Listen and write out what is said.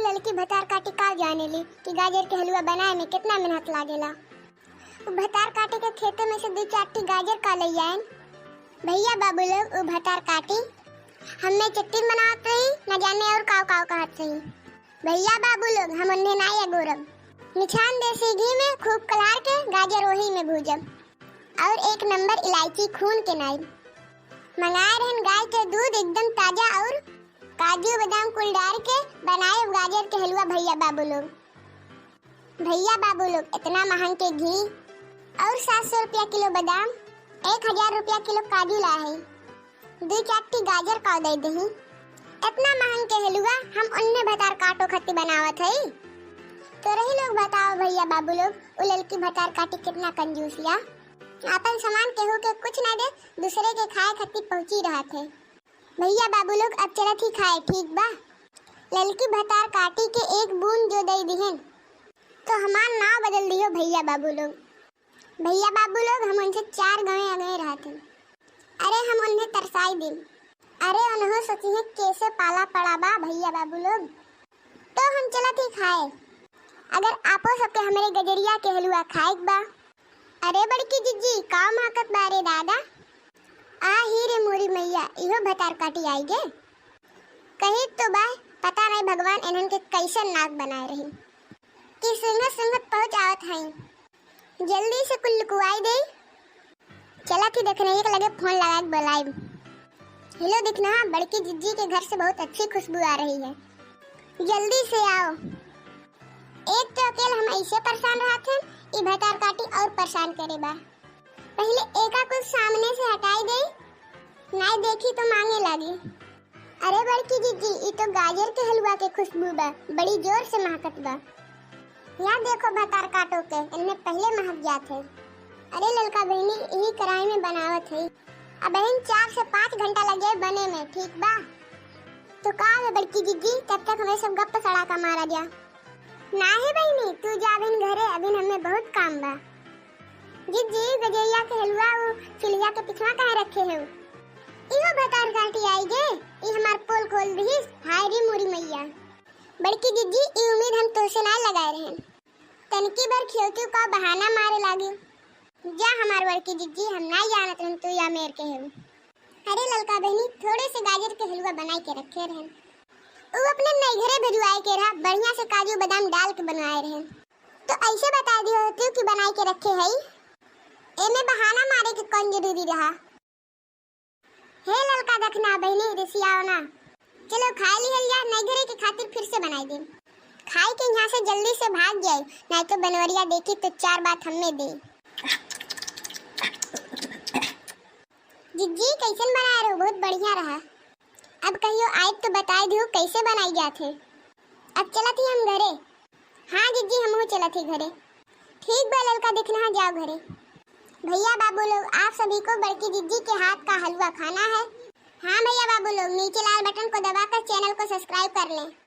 लड़की भतार काटी का जाने ली कि गाजर के हलवा बनाए में कितना मेहनत लागेला। वो भतार काटे के खेते में से 2-4 गाजर का ले आए भैया बाबू लोग। वो भतार काटी हमें चट्टी बनाते ही न जाने और काव काव कहत सही। भैया बाबू लोग हम उन्हें ना या गोरब निछान देसी घी में खूब कलार के गाजर वही में भूजब और 1 नंबर इलायची खून के नाई मंगाए रहन गाय के दूध एकदम ताजा और काजू बादाम कुल डाल के बनाए गाजर के हलवा। भैया बाबू लोग इतना महंग के घी और 700 रुपया किलो बादाम 1000 रुपया किलो काजू लाए 2-4 गाजर का दे दही। इतना महंग के हलवा हम उन्ने भतार काटो खत्ती बनावत है। तो रही लोग बताओ भैया बाबू लोग वो लड़की भतार काटी कितना कंजूसिया अपन सामान केहू के कुछ ना दे दूसरे के खाए खत्ती पहुंची रहा थे। भैया बाबू लोग अब चलत ही खाए ठीक बा। लड़की भतार काटी के 1 बूंद जो दे दिहन तो हमार नाव बदल दियो भैया बाबू लोग। भैया बाबू लोग हम उनसे 4 गवे अगवे रहते। अरे हम उन्हें तरसाई दिन अरे उन्होंने सोची है कैसे पाला पड़ा बा भैया बाबू लोग। तो हम चलत ही खाए। अगर आपो सबके हमारे गजरिया के हलवा खाए बा। अरे बड़की जिज्जी का महकत बारे दादा आ ही रे मोरी मैया इहो भतार काटी आई गे। कही तो बा पता नहीं भगवान इन्हन के कैसन नाक बनाए रही कि संगत पहुंच आवत हई। जल्दी से कुल लुकवाई दे। चला कि देखने एक लगे फोन लगा के बुलाई। हेलो दिखना बड़की जिज्जी के घर से बहुत अच्छी खुशबू आ रही है जल्दी से आओ। एक तो अकेले हम ऐसे परेशान रहा थे ई भतार काटी और परेशान करे बा। पहले एका कुछ सामने से हटाई दे नहीं देखी तो मांगे लगी। अरे बड़की जीजी ये तो गाजर के हलवा के खुशबू बा बड़ी जोर से महकत बा। यहाँ देखो भतार काटो के इनमें पहले महक जाते। अरे ललका बहनी यही कढ़ाई में बनावत है। अब बहन 4 से 5 घंटा लगे बने में ठीक बा। तो का है बड़की जीजी तब तक हमें सब गप्पा सड़ा का मारा जा। ना है बहनी तू जा बिन घरे अभी हमें बहुत काम बा। जीजी गजरिया के हलवा वो चुलिया के पिछवा कहाँ रखे है। इहो भतार काटी आई गे ई हमार पोल खोल दी। हाय रे मोरी मैया बड़की जीजी ई उम्मीद हम तो से ना लगाए रहे। तनकी बार खियोती का बहाना मारे लागे। जा हमार बड़की जीजी हम ना जानत रहन तू या मेर के है। अरे ललका बहनी थोड़े से गाजर के हलवा बनाई के रखे रहन वो अपने नई घरे भिजवाए के रहा बढ़िया से काजू बादाम डाल के बनवाए रहे। तो ऐसे बता दियो होती कि बनाई के रखे है एमे बहाना मारे के कौन जरूरी रहा। हे ललका दखना बहनी रिसियाओ ना चलो खा लिहल जा नई घरे के खातिर फिर से बनाई दे। खाई के यहाँ से जल्दी से भाग जाए नहीं तो बनवरिया देखी तो 4 बात हमें दे। जिज्जी कैसन बनाए रहो बहुत बढ़िया रहा। अब कहियो आए तो बता दियो कैसे बनाई जाते। अब चलत ही हम घरे। हाँ जिज्जी हम चलत ही घरे। ठीक बा ललका दिखना जाओ घरे। भैया बाबू लोग आप सभी को बड़की जिज्जी के हाथ का हलवा खाना है। हाँ भैया बाबू लोग नीचे लाल बटन को दबाकर चैनल को सब्सक्राइब कर लें।